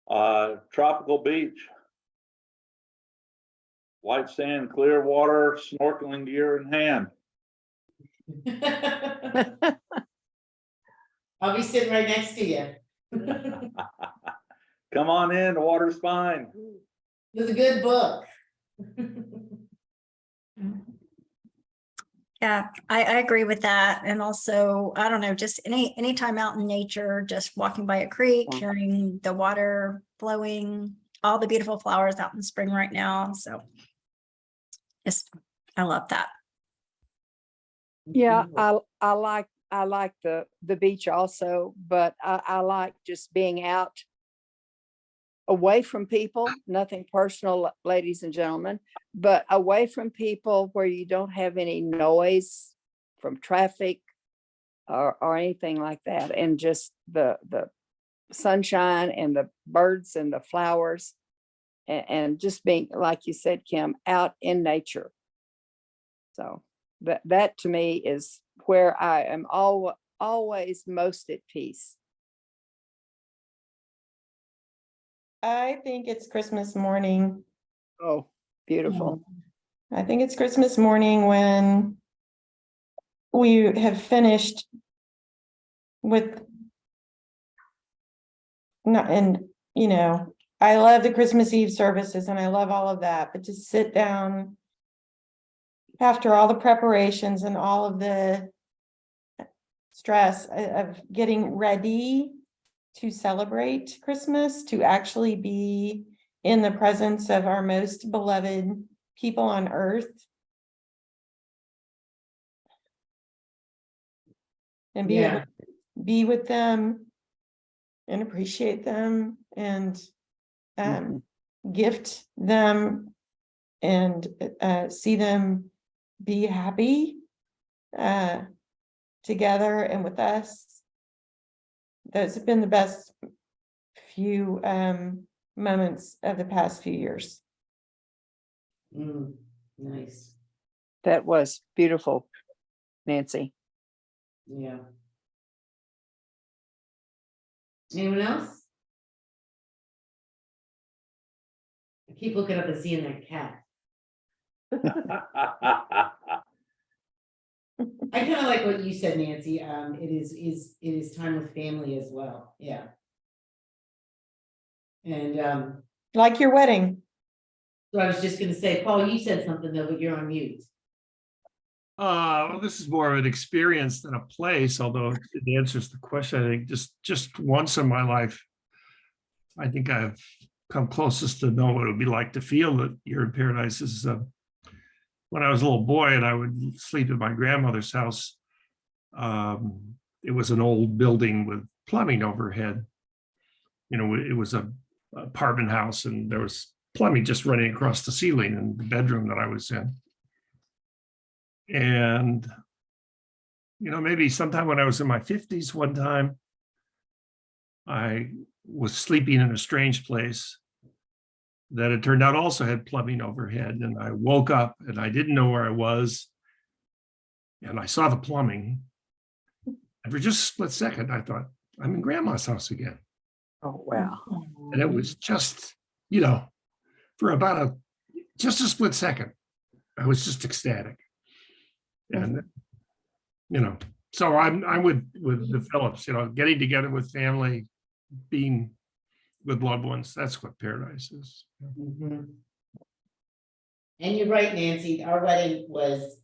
Tropical beach. White sand, clear water, snorkeling gear in hand. I'll be sitting right next to you. Come on in, the water's fine. It's a good book. Yeah, I agree with that. And also, I don't know, just any time out in nature, just walking by a creek, hearing the water flowing, all the beautiful flowers out in spring right now. So I love that. Yeah, I like the beach also, but I like just being out away from people, nothing personal, ladies and gentlemen, but away from people where you don't have any noise from traffic or anything like that. And just the sunshine and the birds and the flowers and just being, like you said, Kim, out in nature. So that to me is where I am always most at peace. I think it's Christmas morning. Oh, beautiful. I think it's Christmas morning when we have finished with not, and you know, I love the Christmas Eve services and I love all of that, but to sit down after all the preparations and all of the stress of getting ready to celebrate Christmas, to actually be in the presence of our most beloved people on earth. And be able to be with them and appreciate them and gift them and see them be happy together and with us. Those have been the best few moments of the past few years. Nice. That was beautiful, Nancy. Yeah. Anyone else? I keep looking up and seeing that cat. I kind of like what you said, Nancy. It is time with family as well. Yeah. And Like your wedding. so I was just gonna say, Paul, you said something though, but you're on mute. Well, this is more of an experience than a place, although it answers the question. I think just once in my life, I think I've come closest to know what it would be like to feel that you're in paradise is when I was a little boy and I would sleep at my grandmother's house. It was an old building with plumbing overhead. You know, it was a apartment house and there was plumbing just running across the ceiling in the bedroom that I was in. And, you know, maybe sometime when I was in my 50s, one time, I was sleeping in a strange place that it turned out also had plumbing overhead. And I woke up and I didn't know where I was. And I saw the plumbing. And for just a split second, I thought, I'm in grandma's house again. Oh, wow. And it was just, you know, for about just a split second, I was just ecstatic. And, you know, so I'm with the Phillips, you know, getting together with family, being with loved ones. That's what paradise is. And you're right, Nancy, our wedding was,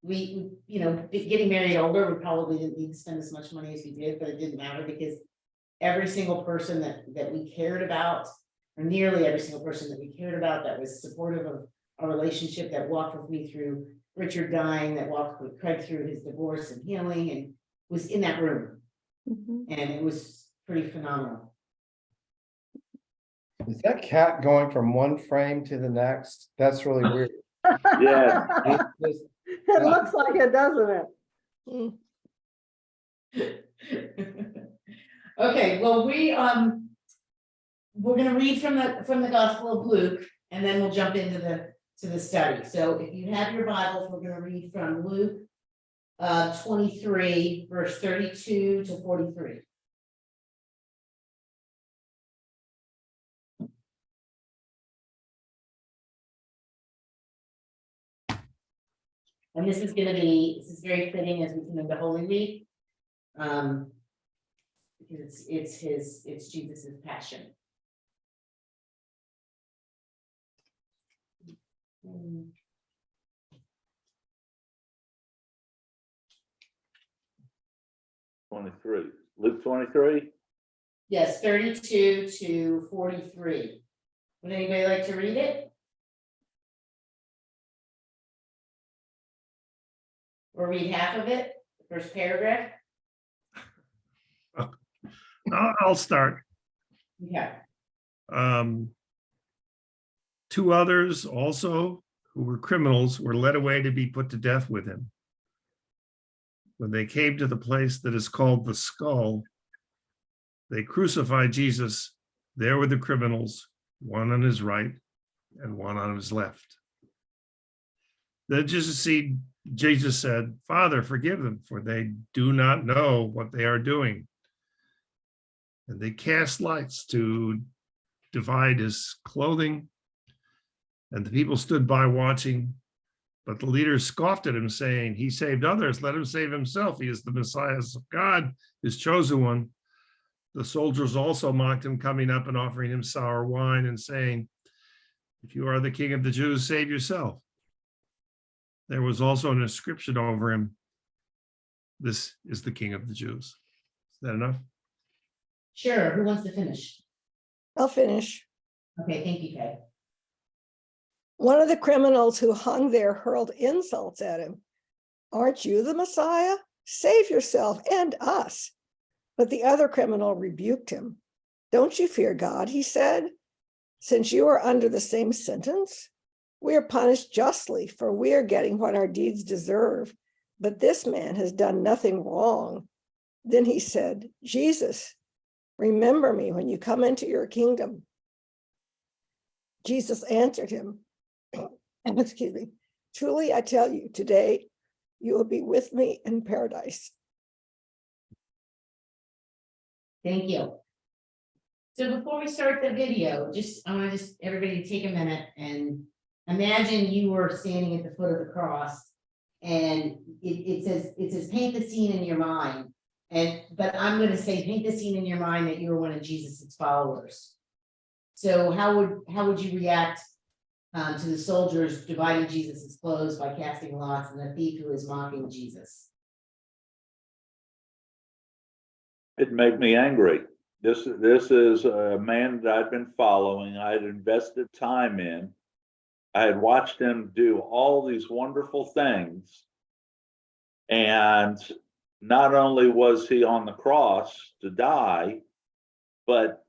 we, you know, getting married older, we probably didn't need to spend as much money as we did, but it didn't matter because every single person that we cared about, or nearly every single person that we cared about that was supportive of our relationship, that walked with me through Richard dying, that walked with Craig through his divorce and healing, and was in that room. And it was pretty phenomenal. Is that cat going from one frame to the next? That's really weird. Yeah. It looks like it, doesn't it? Okay, well, we're gonna read from the Gospel of Luke, and then we'll jump into the study. So if you have your Bibles, we're gonna read from Luke 23, verse 32 to 43. And this is very fitting as we come into Holy Week. Because it's Jesus's passion. Mm. 23, Luke 23. Yes, 32 to 43. Would anybody like to read it? Or read half of it, the first paragraph? I'll start. Okay. Two others also, who were criminals, were led away to be put to death with him. When they came to the place that is called the Skull, they crucified Jesus. There were the criminals, one on his right and one on his left. Then Jesus said, "Father, forgive them, for they do not know what they are doing." And they cast lots to divide his clothing. And the people stood by watching. But the leaders scoffed at him, saying, "He saved others, let him save himself. He is the Messiah of God, his chosen one." The soldiers also mocked him, coming up and offering him sour wine and saying, "If you are the king of the Jews, save yourself." There was also an inscription over him, "This is the king of the Jews." Is that enough? Sure, who wants to finish? I'll finish. Okay, thank you, Kay. One of the criminals who hung there hurled insults at him. "Aren't you the Messiah? Save yourself and us." But the other criminal rebuked him. "Don't you fear God," he said, "since you are under the same sentence? We are punished justly, for we are getting what our deeds deserve. But this man has done nothing wrong." Then he said, "Jesus, remember me when you come into your kingdom." Jesus answered him, excuse me, "Truly I tell you, today you will be with me in paradise." Thank you. So before we start the video, I want everybody to take a minute and imagine you were standing at the foot of the cross. And it says paint the scene in your mind. But I'm going to say paint the scene in your mind that you were one of Jesus's followers. So how would you react to the soldiers dividing Jesus's clothes by casting lots and the thief who is mocking Jesus? It'd make me angry. This is a man that I'd been following. I had invested time in. I had watched him do all these wonderful things. And not only was he on the cross to die, but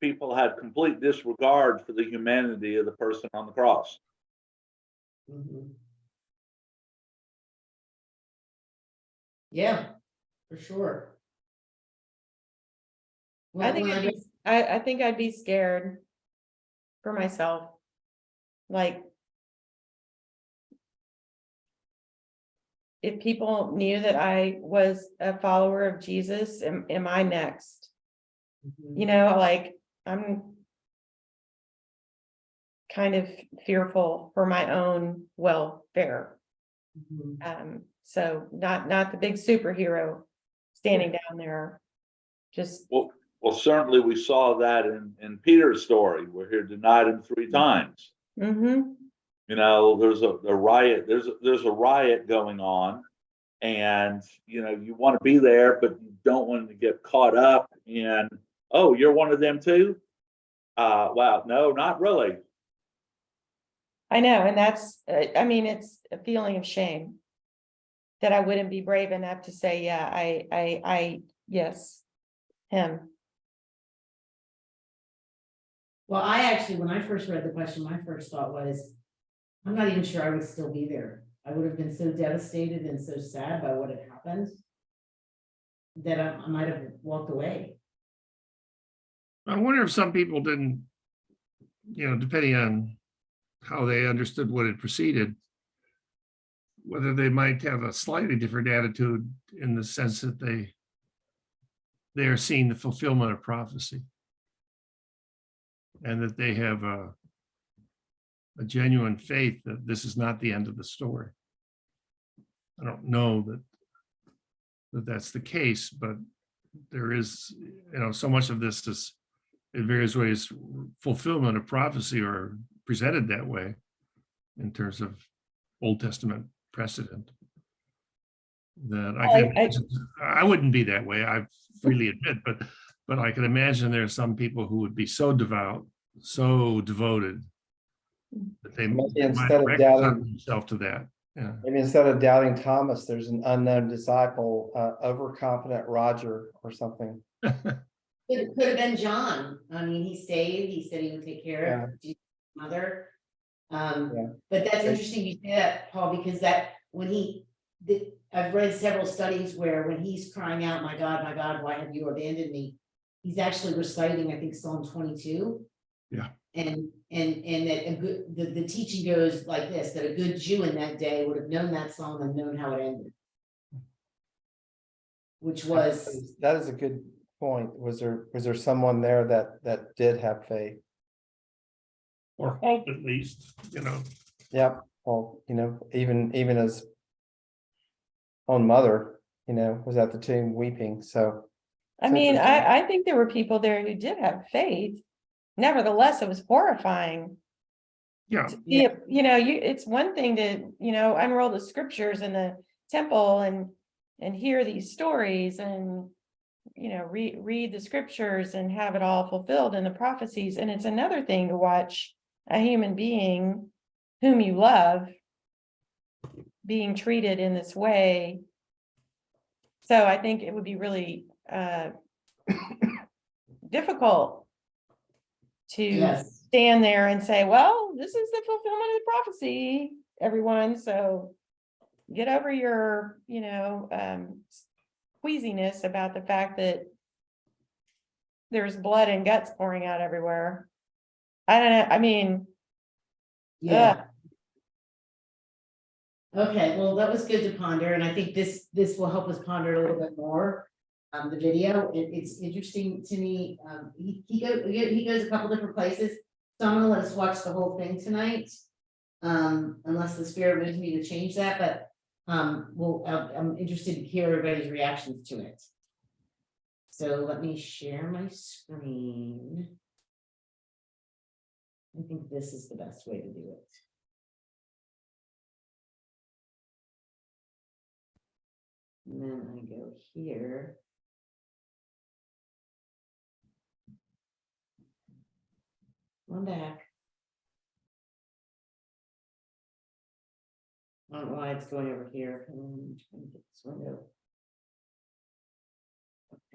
people had complete disregard for the humanity of the person on the cross. Mm-hmm. Yeah, for sure. I think I'd be scared for myself. Like, if people knew that I was a follower of Jesus, am I next? You know, like, I'm kind of fearful for my own welfare. So not the big superhero standing down there. Just well, certainly we saw that in Peter's story, where he denied him 3 times. Mm-hmm. You know, there's a riot. There's a riot going on, and you want to be there, but you don't want to get caught up in, "Oh, you're one of them too." Wow, no, not really. I know, and that's, I mean, it's a feeling of shame that I wouldn't be brave enough to say, yeah, I yes, him. Well, when I first read the question, my first thought was, I'm not even sure I would still be there. I would have been so devastated and so sad by what had happened that I might have walked away. I wonder if some people didn't, depending on how they understood what had preceded, whether they might have a slightly different attitude in the sense that they are seeing the fulfillment of prophecy, and that they have a genuine faith that this is not the end of the story. I don't know that that's the case, but there is, so much of this is in various ways fulfillment of prophecy or presented that way in terms of Old Testament precedent. That I wouldn't be that way, I freely admit, but I can imagine there are some people who would be so devout, so devoted that they Maybe might instead of reconcile doubting- themselves to that. Yeah. Maybe instead of doubting Thomas, there's an unknown disciple, overconfident Roger or something. It could have been John. I mean, he stayed, he said he would take care Yeah. of Jesus' mother. Yeah. But that's interesting you say that, Paul, because I've read several studies where when he's crying out, my God, why have you abandoned me? He's actually reciting, I think, Psalm 22. Yeah. And that the teaching goes like this, that a good Jew in that day would have known that psalm and known how it ended. Which was, That is a good point. Was there someone there that did have faith? Or hope at least, Yep. Well, even his own mother, was at the tomb weeping. So I mean, I think there were people there who did have faith. Nevertheless, it was horrifying. yeah. Yeah, it's one thing to, unroll the scriptures in the temple and hear these stories and, read the scriptures and have it all fulfilled in the prophecies. And it's another thing to watch a human being whom you love being treated in this way. So I think it would be really difficult to yes, stand there and say, well, this is the fulfillment of the prophecy, everyone. So get over your, queasiness about the fact that there's blood and guts pouring out everywhere. I don't know. I mean, yeah. Okay, well, that was good to ponder, and I think this will help us ponder a little bit more. The video, it's interesting to me. He goes a couple different places, so I'm gonna let us watch the whole thing tonight. Unless the spirit moves me to change that, but I'm interested to hear everybody's reactions to it. So let me share my screen. I think this is the best way to do it. And then I go here. One back. I don't know why it's going over here. I'm trying to get this window.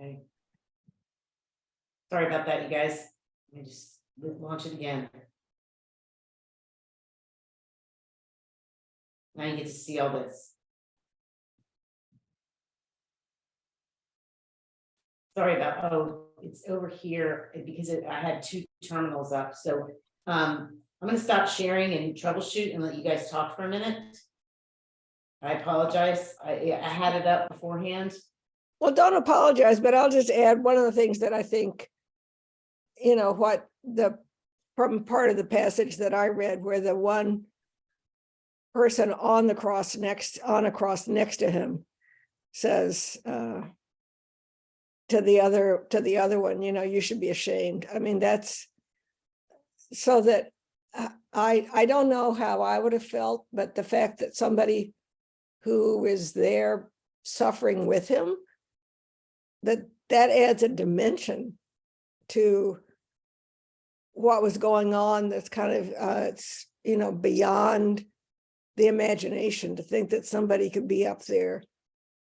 Okay. Sorry about that, you guys. Let me just launch it again. Now you get to see all this. Sorry about, it's over here because I had two terminals up. So I'm gonna stop sharing and troubleshoot and let you guys talk for a minute. I apologize. I had it up beforehand. Well, don't apologize, but I'll just add one of the things that I think, from part of the passage that I read where the one person on a cross next to him says, to the other one, you should be ashamed. I mean, that's so that I don't know how I would have felt, but the fact that somebody who is there suffering with him, that adds a dimension to what was going on. That's kind of it's beyond the imagination to think that somebody could be up there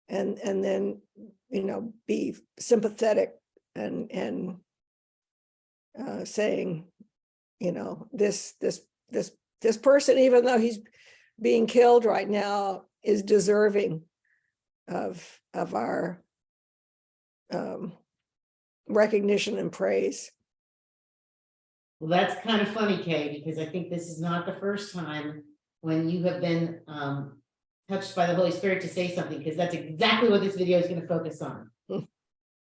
and then be sympathetic and saying, this person, even though he's being killed right now, is deserving of our recognition and praise. Well, that's kind of funny, Kay, because I think this is not the first time when you have been touched by the Holy Spirit to say something, because that's exactly what this video is going to focus on.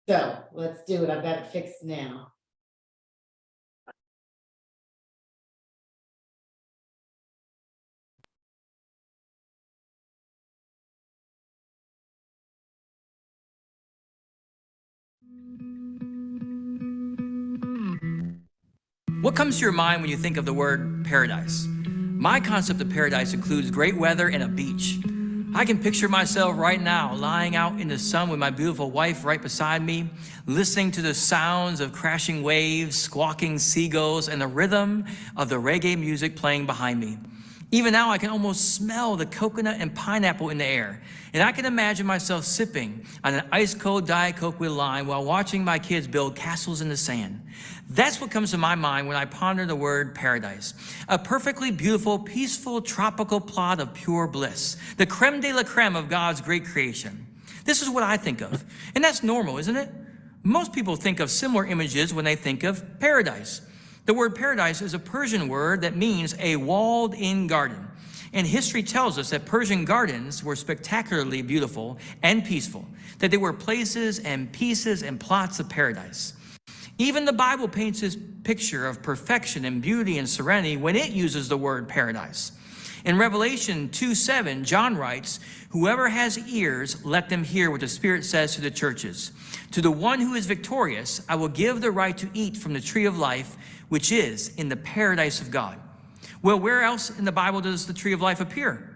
So let's do it. I've got it fixed now. What comes to your mind when you think of the word paradise? My concept of paradise includes great weather and a beach. I can picture myself right now lying out in the sun with my beautiful wife right beside me, listening to the sounds of crashing waves, squawking seagulls, and the rhythm of the reggae music playing behind me. Even now, I can almost smell the coconut and pineapple in the air, and I can imagine myself sipping on an ice-cold Diet Coke with lime while watching my kids build castles in the sand. That's what comes to my mind when I ponder the word paradise. A perfectly beautiful, peaceful, tropical plot of pure bliss, the creme de la creme of God's great creation. This is what I think of, and that's normal, isn't it? Most people think of similar images when they think of paradise. The word paradise is a Persian word that means a walled-in garden. And history tells us that Persian gardens were spectacularly beautiful and peaceful, that they were places and pieces and plots of paradise. Even the Bible paints this picture of perfection and beauty and serenity when it uses the word paradise. In Revelation 2:7, John writes, "Whoever has ears, let them hear what the Spirit says to the churches. To the one who is victorious, I will give the right to eat from the tree of life, which is in the paradise of God." Well, where else in the Bible does the tree of life appear?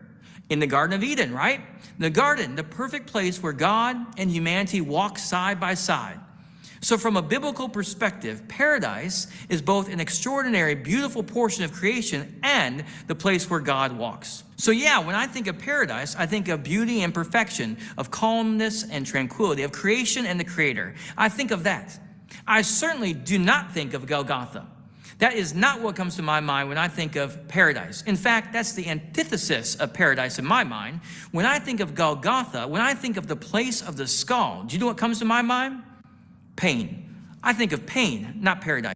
In the Garden of Eden, right? The garden, the perfect place where God and humanity walk side by side. So from a biblical perspective, paradise is both an extraordinary, beautiful portion of creation and the place where God walks. So yeah, when I think of paradise, I think of beauty and perfection, of calmness and tranquility, of creation and the Creator. I think of that. I certainly do not think of Golgotha. That is not what comes to my mind when I think of paradise. In fact, that's the antithesis of paradise in my mind. When I think of Golgotha, when I think of the place of the skull, do you know what comes to my mind? Pain. I think of pain, not paradise.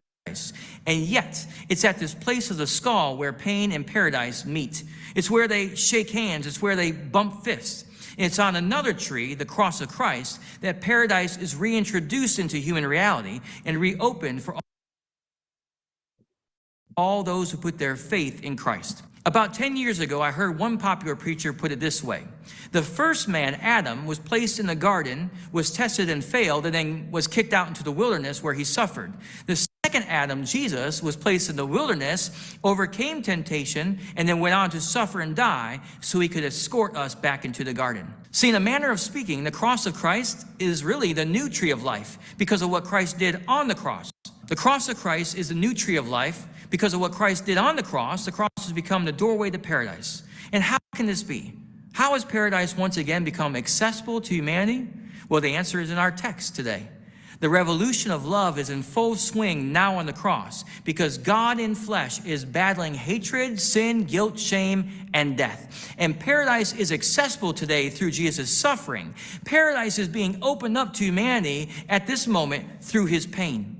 And yet, it's at this place of the skull where pain and paradise meet. It's where they shake hands. It's where they bump fists. It's on another tree, the cross of Christ, that paradise is reintroduced into human reality and reopened for all those who put their faith in Christ. About 10 years ago, I heard one popular preacher put it this way. The first man, Adam, was placed in the garden, was tested and failed, and then was kicked out into the wilderness where he suffered. The second Adam, Jesus, was placed in the wilderness, overcame temptation, and then went on to suffer and die so he could escort us back into the garden. See, in a manner of speaking, the cross of Christ is really the new tree of life because of what Christ did on the cross. The cross of Christ is the new tree of life because of what Christ did on the cross. The cross has become the doorway to paradise. And how can this be? How has paradise once again become accessible to humanity? Well, the answer is in our text today. The revolution of love is in full swing now on the cross because God in flesh is battling hatred, sin, guilt, shame, and death. And paradise is accessible today through Jesus' suffering. Paradise is being opened up to humanity at this moment through his pain.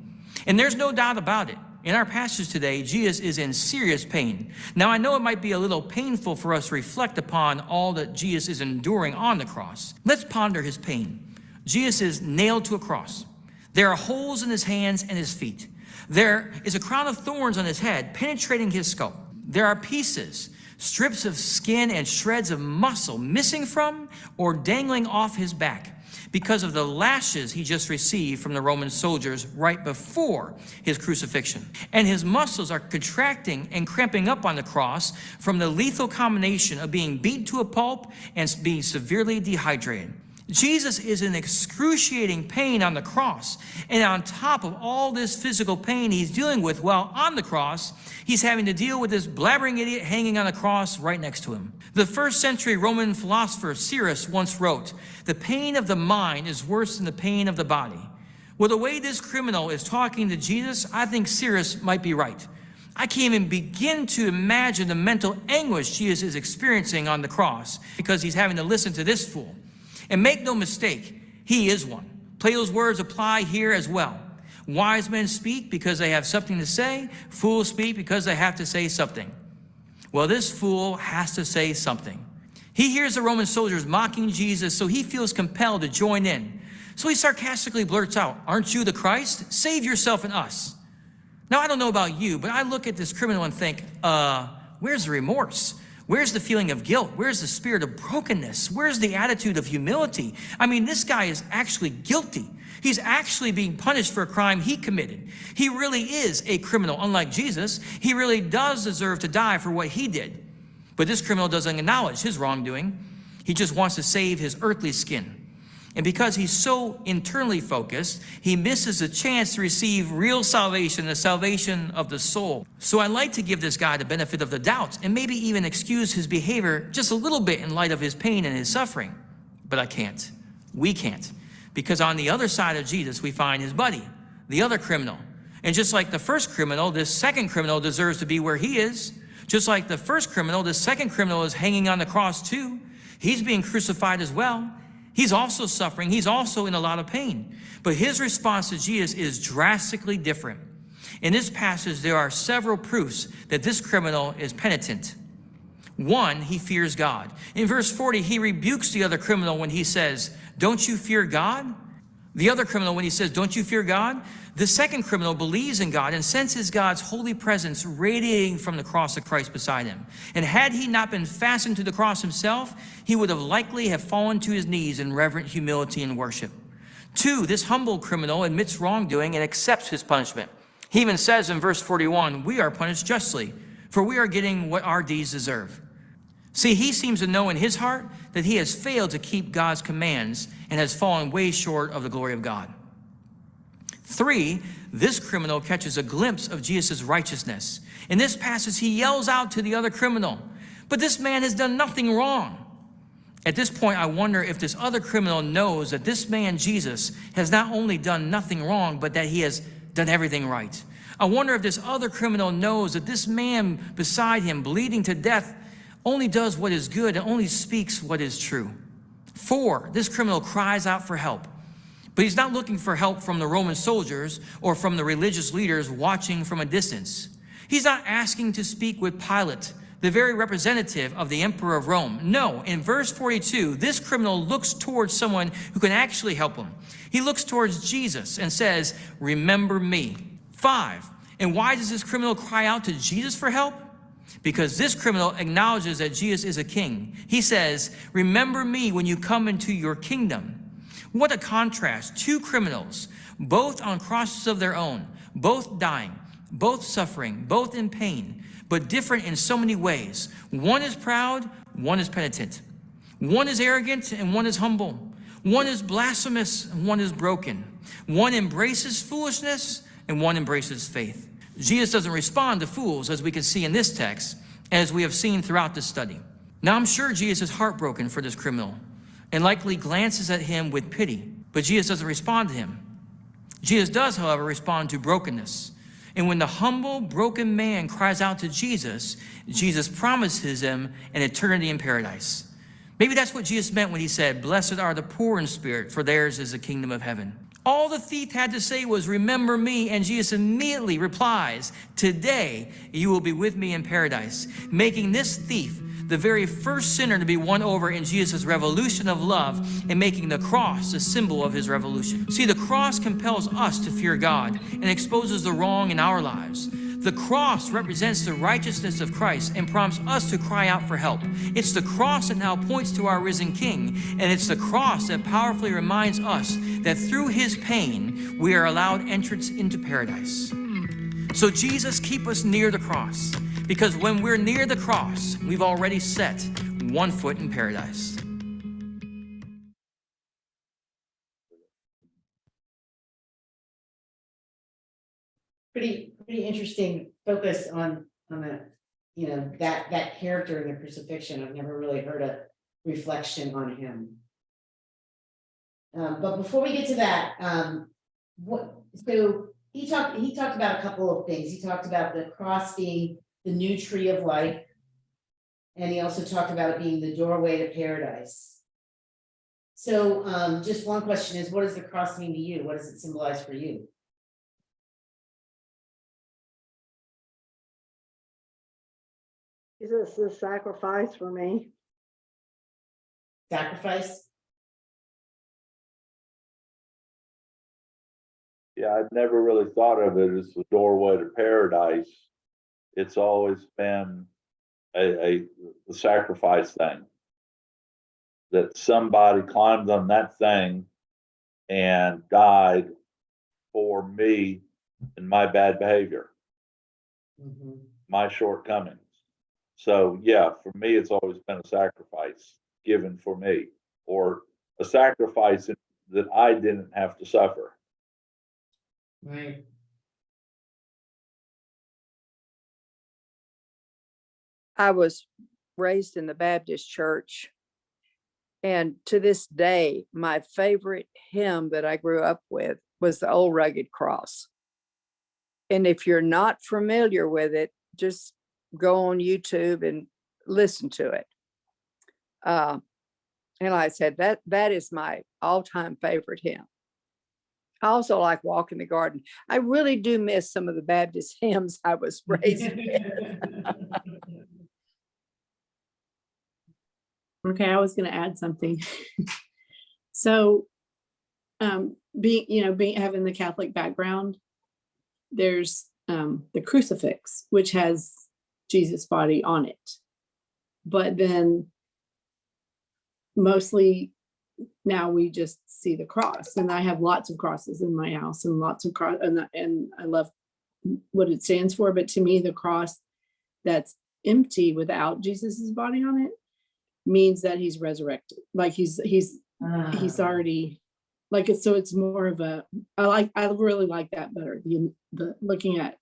And there's no doubt about it. In our passage today, Jesus is in serious pain. Now, I know it might be a little painful for us to reflect upon all that Jesus is enduring on the cross. Let's ponder his pain. Jesus is nailed to a cross. There are holes in his hands and his feet. There is a crown of thorns on his head, penetrating his skull. There are pieces, strips of skin and shreds of muscle missing from or dangling off his back because of the lashes he just received from the Roman soldiers right before his crucifixion. And his muscles are contracting and cramping up on the cross from the lethal combination of being beaten to a pulp and being severely dehydrated. Jesus is in excruciating pain on the cross. And on top of all this physical pain he's dealing with while on the cross, he's having to deal with this blabbering idiot hanging on the cross right next to him. The first century Roman philosopher Cyrus once wrote, "The pain of the mind is worse than the pain of the body." Well, the way this criminal is talking to Jesus, I think Cyrus might be right. I can't even begin to imagine the mental anguish Jesus is experiencing on the cross because he's having to listen to this fool. And make no mistake, he is one. Plato's words apply here as well. Wise men speak because they have something to say. Fools speak because they have to say something. Well, this fool has to say something. He hears the Roman soldiers mocking Jesus, so he feels compelled to join in. So he sarcastically blurts out, "Aren't you the Christ? Save yourself and us." Now, I don't know about you, but I look at this criminal and think, where's the remorse? Where's the feeling of guilt? Where's the spirit of brokenness? Where's the attitude of humility? I mean, this guy is actually guilty. He's actually being punished for a crime he committed. He really is a criminal. Unlike Jesus, he really does deserve to die for what he did. But this criminal doesn't acknowledge his wrongdoing. He just wants to save his earthly skin. And because he's so internally focused, he misses a chance to receive real salvation, the salvation of the soul. So I'd like to give this guy the benefit of the doubt and maybe even excuse his behavior just a little bit in light of his pain and his suffering. But I can't. We can't. Because on the other side of Jesus, we find his buddy, the other criminal. And just like the first criminal, this second criminal deserves to be where he is. Just like the first criminal, the second criminal is hanging on the cross too. He's being crucified as well. He's also suffering. He's also in a lot of pain. But his response to Jesus is drastically different. In this passage, there are several proofs that this criminal is penitent. One, he fears God. In verse 40, he rebukes the other criminal when he says, "Don't you fear God?" The other criminal, when he says, "Don't you fear God?" The second criminal believes in God and senses God's holy presence radiating from the cross of Christ beside him. And had he not been fastened to the cross himself, he would have likely have fallen to his knees in reverent humility and worship. Two, this humble criminal admits wrongdoing and accepts his punishment. He even says in verse 41, "We are punished justly, for we are getting what our deeds deserve." See, he seems to know in his heart that he has failed to keep God's commands and has fallen way short of the glory of God. Three, this criminal catches a glimpse of Jesus' righteousness. In this passage, he yells out to the other criminal, "But this man has done nothing wrong." At this point, I wonder if this other criminal knows that this man, Jesus, has not only done nothing wrong, but that he has done everything right. I wonder if this other criminal knows that this man beside him, bleeding to death, only does what is good and only speaks what is true. Four, this criminal cries out for help. But he's not looking for help from the Roman soldiers or from the religious leaders watching from a distance. He's not asking to speak with Pilate, the very representative of the emperor of Rome. No, in verse 42, this criminal looks towards someone who can actually help him. He looks towards Jesus and says, "Remember me." Five, and why does this criminal cry out to Jesus for help? Because this criminal acknowledges that Jesus is a king. He says, "Remember me when you come into your kingdom." What a contrast. Two criminals, both on crosses of their own, both dying, both suffering, both in pain, but different in so many ways. One is proud, one is penitent. One is arrogant and one is humble. One is blasphemous and one is broken. One embraces foolishness and one embraces faith. Jesus doesn't respond to fools, as we can see in this text, as we have seen throughout this study. Now, I'm sure Jesus is heartbroken for this criminal and likely glances at him with pity, but Jesus doesn't respond to him. Jesus does, however, respond to brokenness. And when the humble, broken man cries out to Jesus, Jesus promises him an eternity in paradise. Maybe that's what Jesus meant when he said, "Blessed are the poor in spirit, for theirs is the kingdom of heaven." All the thief had to say was, "Remember me," and Jesus immediately replies, "Today you will be with me in paradise," making this thief the very first sinner to be won over in Jesus' revolution of love and making the cross a symbol of his revolution. See, the cross compels us to fear God and exposes the wrong in our lives. The cross represents the righteousness of Christ and prompts us to cry out for help. It's the cross that now points to our risen King, and it's the cross that powerfully reminds us that through his pain, we are allowed entrance into paradise. So Jesus, keep us near the cross, because when we're near the cross, we've already set one foot in paradise. Pretty interesting focus on a, that character in the crucifixion. I've never really heard a reflection on him. But before we get to that, so he talked about a couple of things. He talked about the cross being the new tree of life, and he also talked about it being the doorway to paradise. So just one question is, what does the cross mean to you? What does it symbolize for you? Jesus is sacrifice for me. Sacrifice? Yeah, I'd never really thought of it as the doorway to paradise. It's always been the sacrifice thing. That somebody climbed on that thing and died for me and my bad behavior, Mhm. my shortcomings. So yeah, for me, it's always been a sacrifice given for me, or a sacrifice that I didn't have to suffer. Right. I was raised in the Baptist church. And to this day, my favorite hymn that I grew up with was the Old Rugged Cross. And if you're not familiar with it, just go on YouTube and listen to it. And like I said, that is my all-time favorite hymn. I also like Walk in the Garden. I really do miss some of the Baptist hymns I was raised with. Okay, I was gonna add something. So, being having the Catholic background, there's the crucifix, which has Jesus' body on it. But then mostly now we just see the cross, and I have lots of crosses in my house and lots of cross, and I love what it stands for. But to me, the cross that's empty without Jesus's body on it means that he's resurrected. Like he's already like it. So it's more of a, I really like that better. The looking at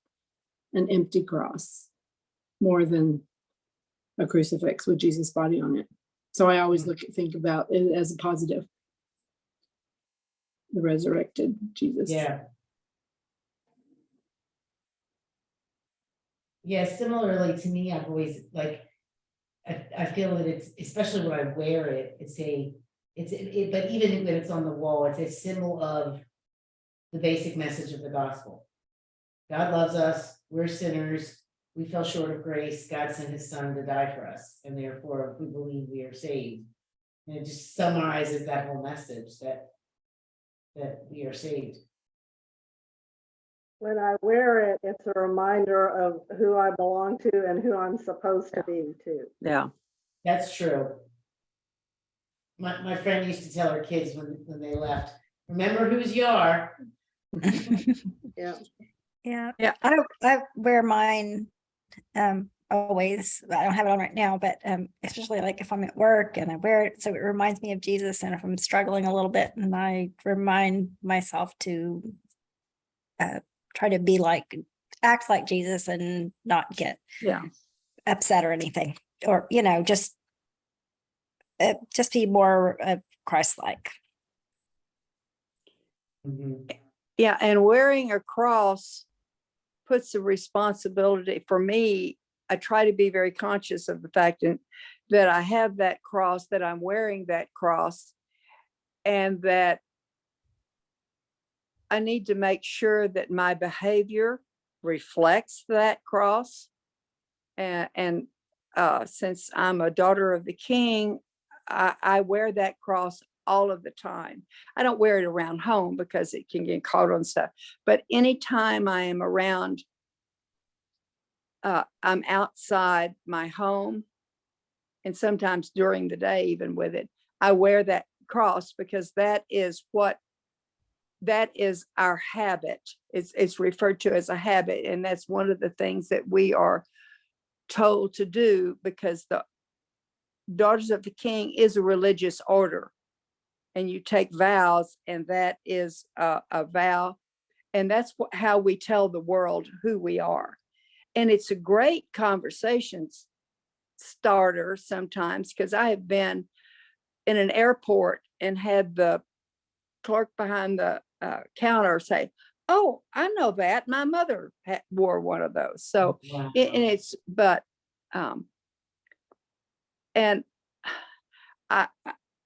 an empty cross more than a crucifix with Jesus' body on it. So I always think about it as a positive. The resurrected Jesus. Yeah. Yeah, similarly to me, I've always like, I feel that it's, especially when I wear it, but even when it's on the wall, it's a symbol of the basic message of the gospel. God loves us, we're sinners, we fell short of grace, God sent his son to die for us, and therefore if we believe we are saved. And it just summarizes that whole message that we are saved. When I wear it, it's a reminder of who I belong to and who I'm supposed to be too. Yeah. That's true. My friend used to tell her kids when they left, remember whose you are. Yeah. Yeah. Yeah. I wear mine always. I don't have it on right now, but especially like if I'm at work and I wear it, so it reminds me of Jesus. And if I'm struggling a little bit, and I remind myself to try to act like Jesus and not get upset or anything, or just be more Christ-like. Yeah, and wearing a cross puts the responsibility for me. I try to be very conscious of the fact that I have that cross, that I'm wearing that cross, and that I need to make sure that my behavior reflects that cross. And since I'm a daughter of the King, I wear that cross all of the time. I don't wear it around home because it can get caught on stuff. But anytime I am around, I'm outside my home, and sometimes during the day, even with it, I wear that cross because that is our habit. It's referred to as a habit. And that's one of the things that we are told to do, because the Daughters of the King is a religious order, and you take vows, and that is a vow. And that's how we tell the world who we are. And it's a great conversation starter sometimes, because I have been in an airport and had the clerk behind the counter say, "Oh, I know that. My mother wore one of those." So, Wow. And I,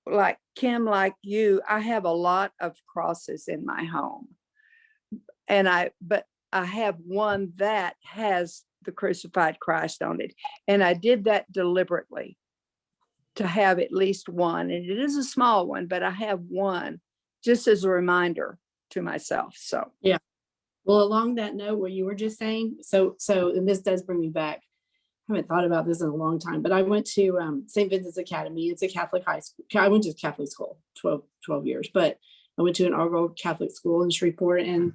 like Kim, like you, I have a lot of crosses in my home, but I have one that has the crucified Christ on it, and I did that deliberately to have at least one, and it is a small one, but I have one just as a reminder to myself. So Well, along that note, what you were just saying, so and this does bring me back. haven't thought about this in a long time, but I went to St. Vincent's Academy. It's a Catholic high school. I went to Catholic school 12 years, but I went to an all-girl Catholic school in Shreveport, and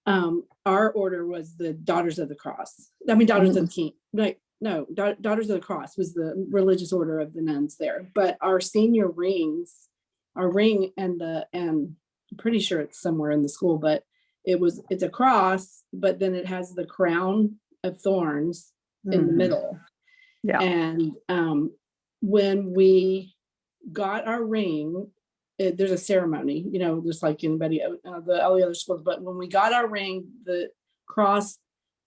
our order was the Daughters of the Cross. I mean, Daughters of the King. Like, no, Daughters of the Cross was the religious order of the nuns there. But our senior rings, our ring and I'm pretty sure it's somewhere in the school, but it's a cross, but then it has the crown of thorns in the middle. Yeah. And when we got our ring, there's a ceremony, you know, just like anybody, all the other schools, but when we got our ring, the cross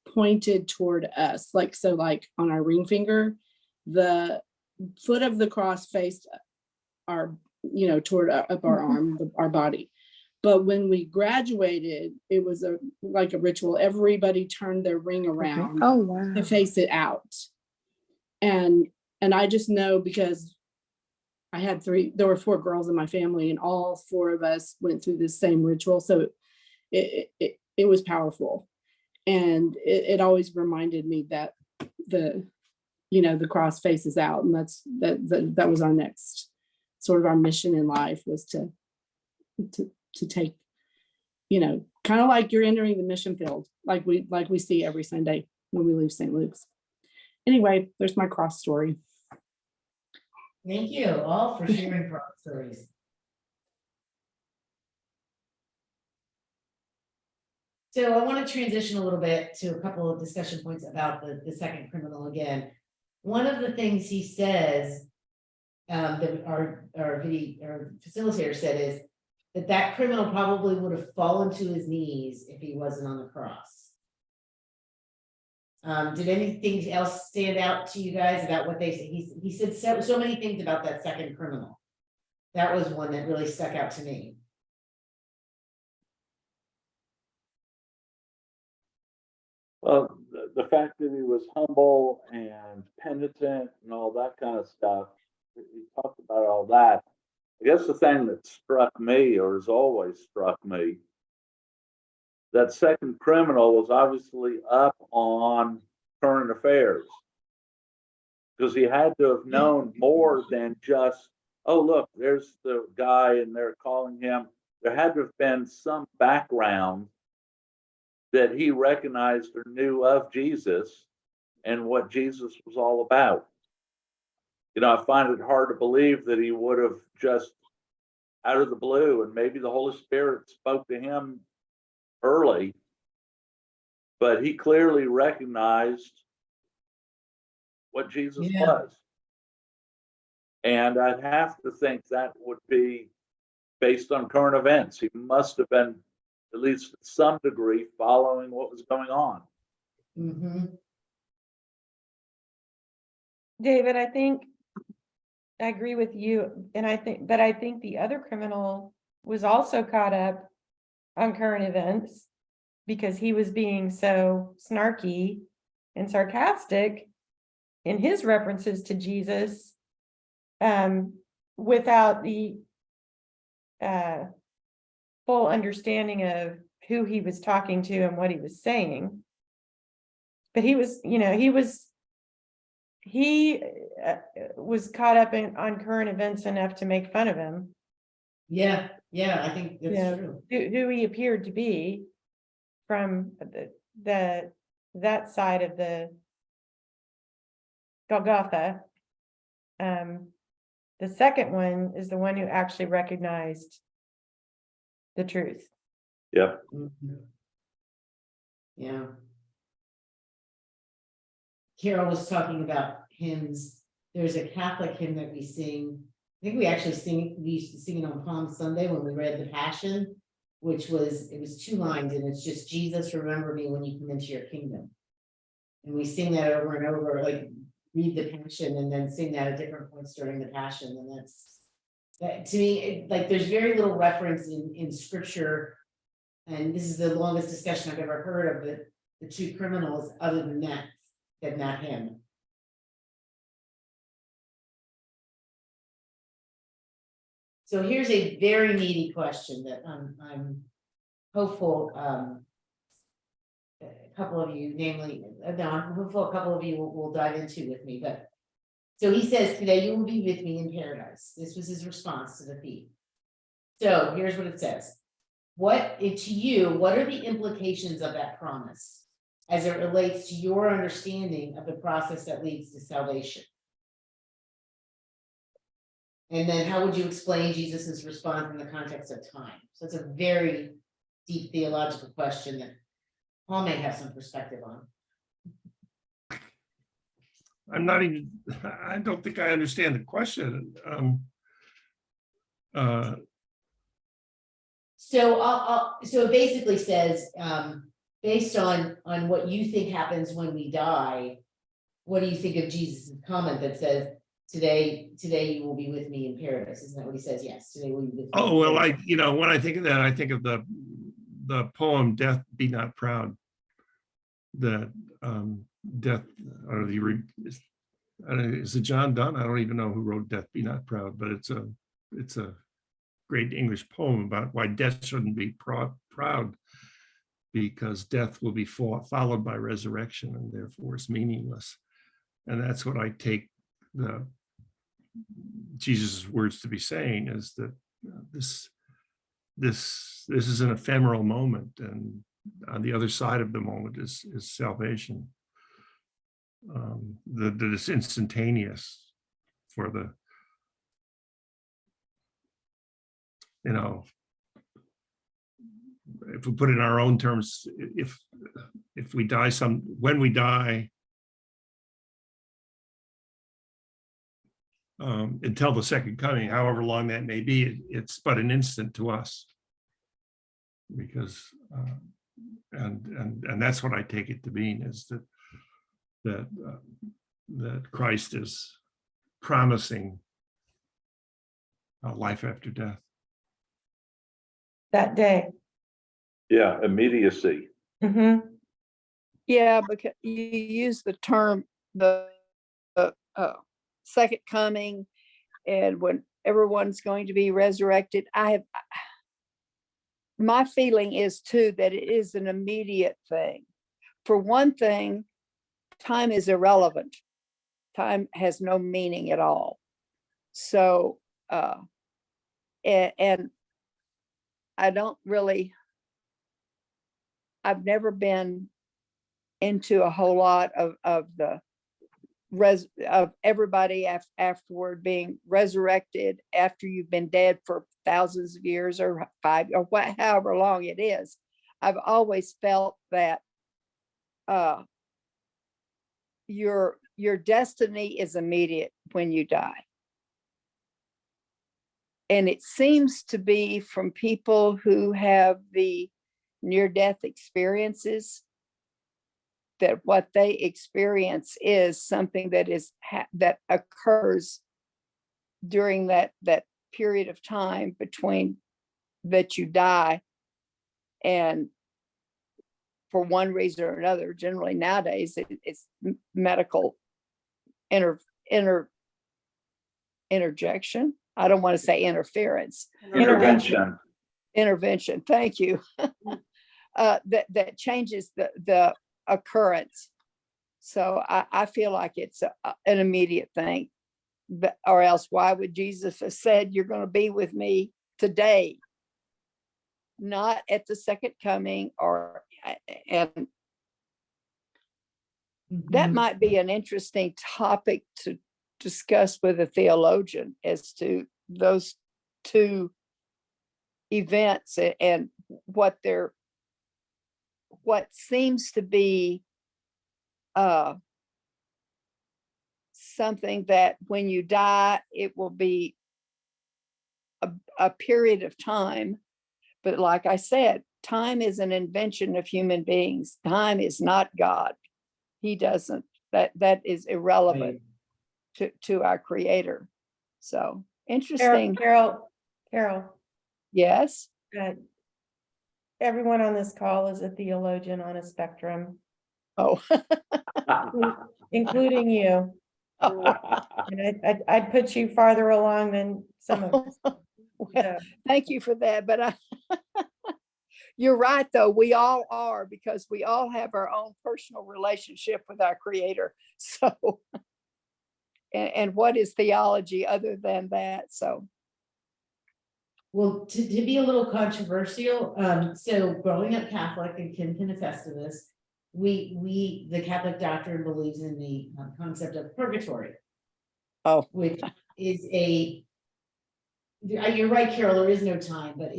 pointed toward us, like, so like on our ring finger, the foot of the cross faced our, you know, toward up our arm, our body. But when we graduated, it was like a ritual. Everybody turned their ring around Oh, wow. to face it out. And I just know because there were 4 girls in my family, and all 4 of us went through this same ritual. So it was powerful. And it always reminded me that the cross faces out. And that was our next sort of our mission in life, was to take, you know, kind of like you're entering the mission field, like we see every Sunday when we leave St. Luke's. Anyway, there's my cross story. Thank you all for sharing cross stories. So I want to transition a little bit to a couple of discussion points about the second criminal again. One of the things he says, that our facilitator said, is that criminal probably would have fallen to his knees if he wasn't on the cross. Did anything else stand out to you guys about what they said? He said so many things about that second criminal. That was one that really stuck out to me. Well, the fact that he was humble and penitent and all that kind of stuff, he talked about all that. I guess the thing that struck me, or has always struck me, that second criminal was obviously up on current affairs, because he had to have known more than just, oh, look, there's the guy and they're calling him. There had to have been some background that he recognized or knew of Jesus and what Jesus was all about. You know, I find it hard to believe that he would have just out of the blue, and maybe the Holy Spirit spoke to him early, but he clearly recognized what Jesus was. And I'd have to think that would be based on current events. He must have been, at least to some degree, following what was going on. Mm-hmm. David, I think I agree with you. And I think the other criminal was also caught up on current events because he was being so snarky and sarcastic in his references to Jesus, without the full understanding of who he was talking to and what he was saying. But he was, you know, he was caught up on current events enough to make fun of him. Yeah, I think that's true. Who he appeared to be from that side of the Golgotha. The second one is the one who actually recognized the truth. Yep. Mm-hmm. Yeah. Carol was talking about hymns. There's a Catholic hymn that we sing. I think we used to sing it on Palm Sunday when we read the Passion, it was 2 lines, and it's just, Jesus, remember me when you come into your kingdom. And we sing that over and over, like read the Passion and then sing that at different points during the Passion. And that to me, like there's very little reference in scripture. And this is the longest discussion I've ever heard of the 2 criminals other than that hymn. So here's a very meaty question that I'm hopeful a couple of you, namely, no, I'm hopeful a couple of you will dive into with me, but. So he says, today you will be with me in paradise. This was his response to the thief. So here's what it says. To you, what are the implications of that promise as it relates to your understanding of the process that leads to salvation? And then how would you explain Jesus's response in the context of time? So it's a very deep theological question that Paul may have some perspective on. I don't think I understand the question. So it basically says, based on what you think happens when we die, what do you think of Jesus' comment that says, today you will be with me in paradise? Isn't that what he says? Yes, today will be with me. Oh, well, when I think of that, I think of the poem "Death Be Not Proud." That death, or is it John Donne? I don't even know who wrote "Death Be Not Proud," but it's a great English poem about why death shouldn't be proud, because death will be followed by resurrection, and therefore it's meaningless. And that's what I take Jesus' words to be saying, is that this is an ephemeral moment, and on the other side of the moment is salvation. That is instantaneous for the, if we put it in our own terms, if we die when we die, until the second coming, however long that may be, it's but an instant to us, because and that's what I take it to mean, is that Christ is promising a life after death. That day. Yeah, immediacy. Mm-hmm. Yeah, because you use the term the second coming, and when everyone's going to be resurrected. My feeling is too that it is an immediate thing. For one thing, time is irrelevant. Time has no meaning at all. So, and I don't really, I've never been into a whole lot of everybody afterward being resurrected after you've been dead for thousands of years, or however long it is. I've always felt that your destiny is immediate when you die. And it seems to be from people who have the near-death experiences, that what they experience is something that that occurs during that period of time between that you die, and for one reason or another, generally nowadays it's medical interjection. I don't want to say interference. Intervention. Thank you. That changes the occurrence. So I feel like it's an immediate thing. Or else why would Jesus have said, you're going to be with me today, not at the second coming? And that might be an interesting topic to discuss with a theologian, as to those two events and what seems to be something that when you die, it will be a period of time. But like I said, time is an invention of human beings. Time is not God. He doesn't, that is irrelevant to our Creator. So interesting. Carol. Yes. Everyone on this call is a theologian on a spectrum. Oh. Including you. And I'd put you farther along than some of us. Well, thank you for that. But You're right, though. We all are, because we all have our own personal relationship with our Creator. So, and what is theology other than that? So, Well, to be a little controversial, so growing up Catholic, and Kim can attest to this, the Catholic doctrine believes in the concept of purgatory. Oh. Which is you're right, Carol, there is no time, but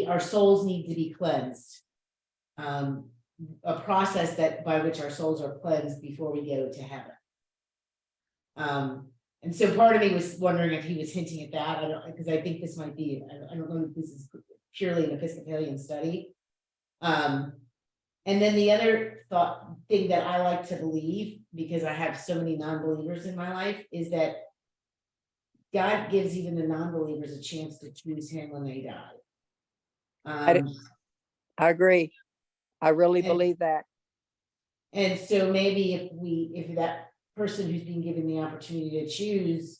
our souls need to be cleansed. A process by which our souls are cleansed before we go to heaven. And so part of me was wondering if he was hinting at that, because I think this might be, I don't know if this is purely an Episcopalian study. And then the other thing that I like to believe, because I have so many non-believers in my life, is that God gives even the non-believers a chance to choose him when they die. I agree. I really believe that. And so maybe if that person who's being given the opportunity to choose,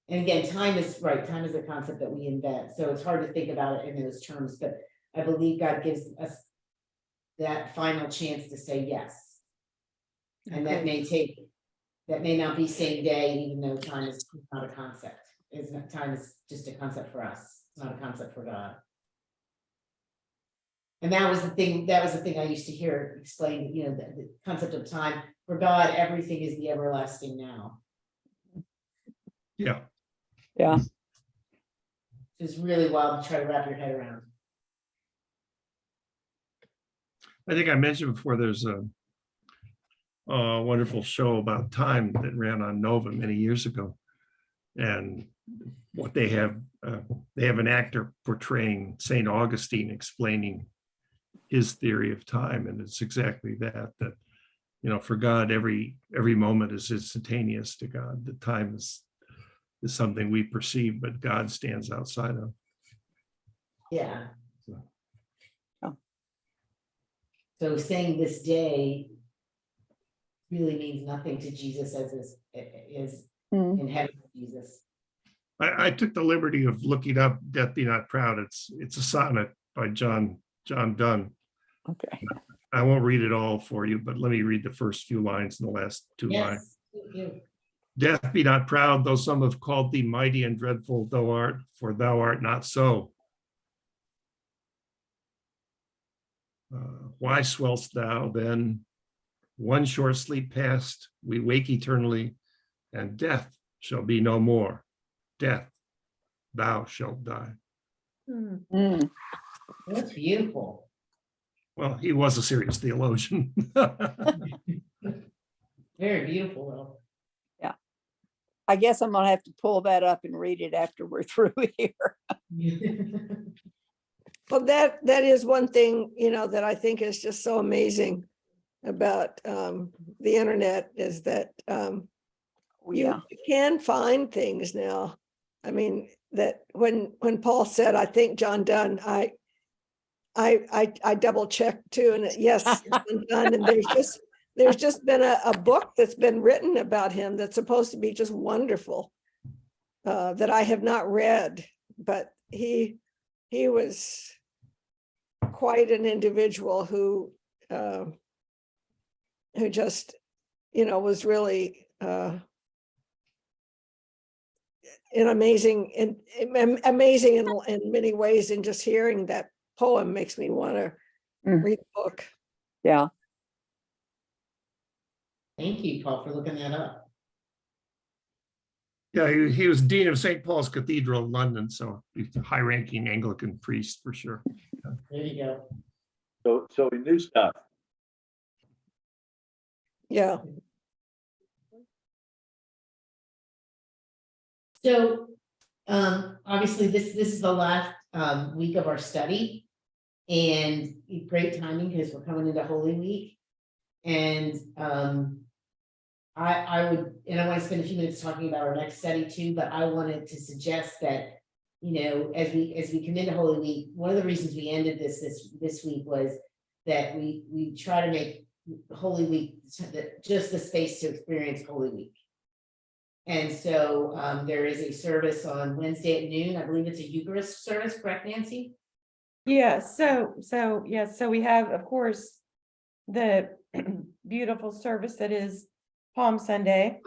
and again, time is a concept that we invent, so it's hard to think about it in those terms, but I believe God gives us that final chance to say yes. And that may not be same day, even though time is not a concept. Time is just a concept for us. It's not a concept for God. And that was the thing I used to hear explained, the concept of time. For God, everything is the everlasting now. Yeah. Yeah. It's really wild to try to wrap your head around. I think I mentioned before, there's a wonderful show about time that ran on Nova many years ago. And what they have an actor portraying St. Augustine, explaining his theory of time. And it's exactly that, for God, every moment is instantaneous to God. The time is something we perceive, but God stands outside of. Yeah. So. So saying this day really means nothing to Jesus as is in heaven with Jesus. I took the liberty of looking up "Death Be Not Proud." It's a sonnet by John Donne. Okay. I won't read it all for you, but let me read the first few lines and the last two lines. Thank you. Death be not proud, though some have called thee mighty and dreadful thou art, for thou art not so. Why swellst thou then? One short sleep past, we wake eternally, and death shall be no more. Death, thou shalt die. Mm. That's beautiful. Well, he was a serious theologian. Very beautiful though. Yeah. I guess I'm gonna have to pull that up and read it after we're through here. Well, that is one thing, that I think is just so amazing about the internet, is that you can find things now. I mean, that when Paul said, I think John Donne, I double checked too, and yes, John Donne, and there's just been a book that's been written about him that's supposed to be just wonderful, that I have not read, but he was quite an individual who just, was really amazing in many ways. And just hearing that poem makes me want to read the book. Yeah. Thank you, Paul, for looking that up. Yeah, he was Dean of St. Paul's Cathedral in London, so he's a high-ranking Anglican priest for sure. There you go. So he knew stuff. Yeah. So obviously this is the last week of our study, and great timing because we're coming into Holy Week. And I want to spend a few minutes talking about our next study too, but I wanted to suggest that, as we come into Holy Week, one of the reasons we ended this week was that we try to make Holy Week just the space to experience Holy Week. And so there is a service on Wednesday at noon. I believe it's a Eucharist service, correct, Nancy? Yeah, so we have, of course, the beautiful service that is Palm Sunday.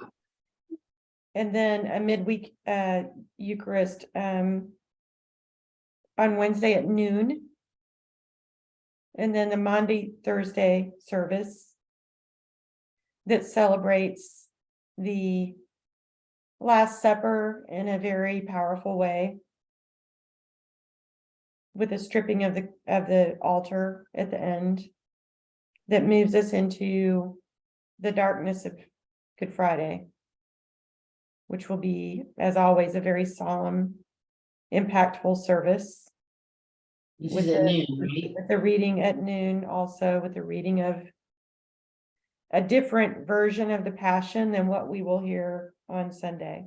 And then a midweek Eucharist on Wednesday at noon. And then the Monday, Thursday service that celebrates the Last Supper in a very powerful way, with a stripping of the altar at the end that moves us into the darkness of Good Friday, which will be, as always, a very solemn, impactful service. Which With is at the- noon, right? With the reading at noon, also with the reading of a different version of the Passion than what we will hear on Sunday.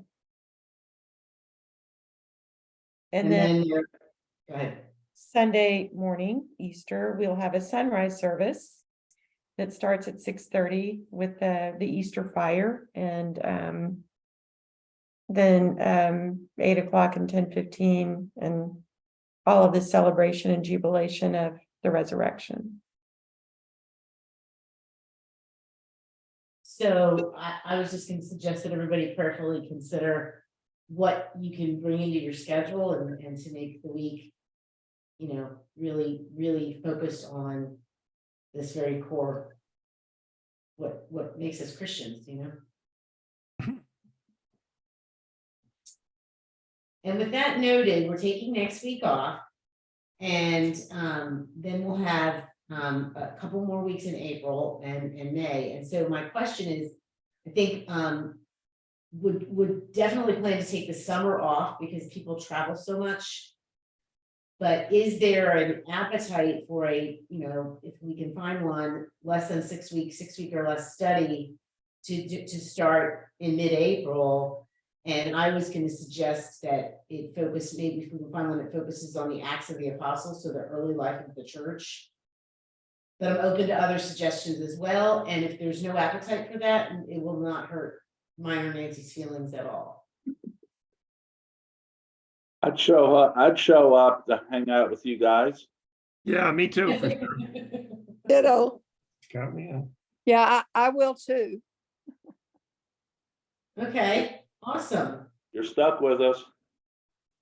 And then Go ahead. Sunday morning, Easter, we'll have a sunrise service that starts at 6:30 with the Easter fire, and then 8 o'clock and 10:15, and all of the celebration and jubilation of the resurrection. So I was just gonna suggest that everybody prayerfully consider what you can bring into your schedule and to make the week, you know, really, really focused on this very core, what makes us Christians, you know? And with that noted, we're taking next week off. And then we'll have a couple more weeks in April and May. And so my question is, I think would definitely plan to take the summer off because people travel so much. But is there an appetite for a, you know, if we can find one less than 6 weeks, 6 week or less study to start in mid-April? And I was going to suggest that it focus, maybe if we can find one that focuses on the Acts of the Apostles, so the early life of the church. But I'm open to other suggestions as well. And if there's no appetite for that, it will not hurt mine or Nancy's feelings at all. I'd show up to hang out with you guys. Yeah, me too, for sure. Ditto. Count me in. Yeah, I will too. Okay, awesome. You're stuck with us.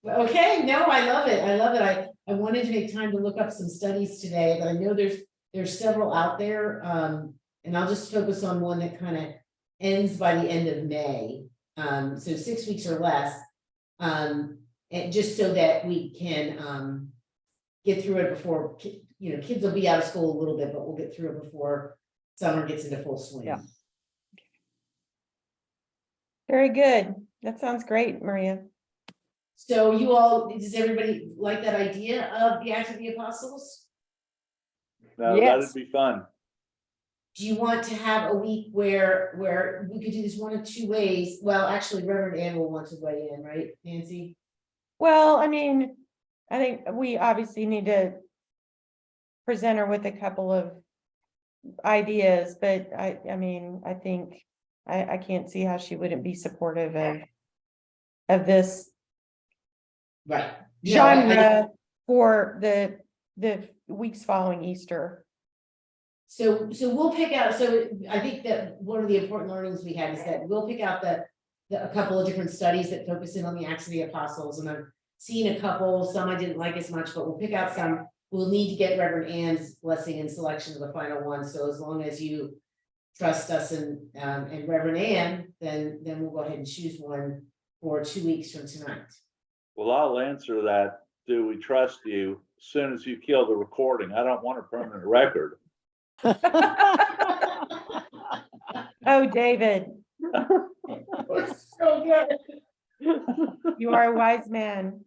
Okay, no, I love it. I love it. I wanted to make time to look up some studies today, but I know there's several out there. And I'll just focus on one that kind of ends by the end of May. So 6 weeks or less. And just so that we can get through it before, you know, kids will be out of school a little bit, but we'll get through it before summer gets into full swing. Yeah. Very good. That sounds great, Maria. So you all, does everybody like that idea of the Acts of the Apostles? No, Yes. that'd be fun. Do you want to have a week where we could do this one of two ways? Well, actually, Reverend Ann will want to weigh in, right, Nancy? Well, I mean, I think we obviously need to present her with a couple of ideas, but I mean, I think I can't see how she wouldn't be supportive of this Right. No, I- genre for the weeks following Easter. So we'll pick out, so I think that one of the important learnings we had is that we'll pick out a couple of different studies that focus in on the Acts of the Apostles, and I've seen a couple, some I didn't like as much, but we'll pick out some. We'll need to get Reverend Ann's blessing and selection of the final one, so as long as you trust us and Reverend Ann, then we'll go ahead and choose one for 2 weeks from tonight. Well, I'll answer that. Do we trust you? As soon as you kill the recording, I don't want a permanent record. Oh, David, So good. you are a wise man.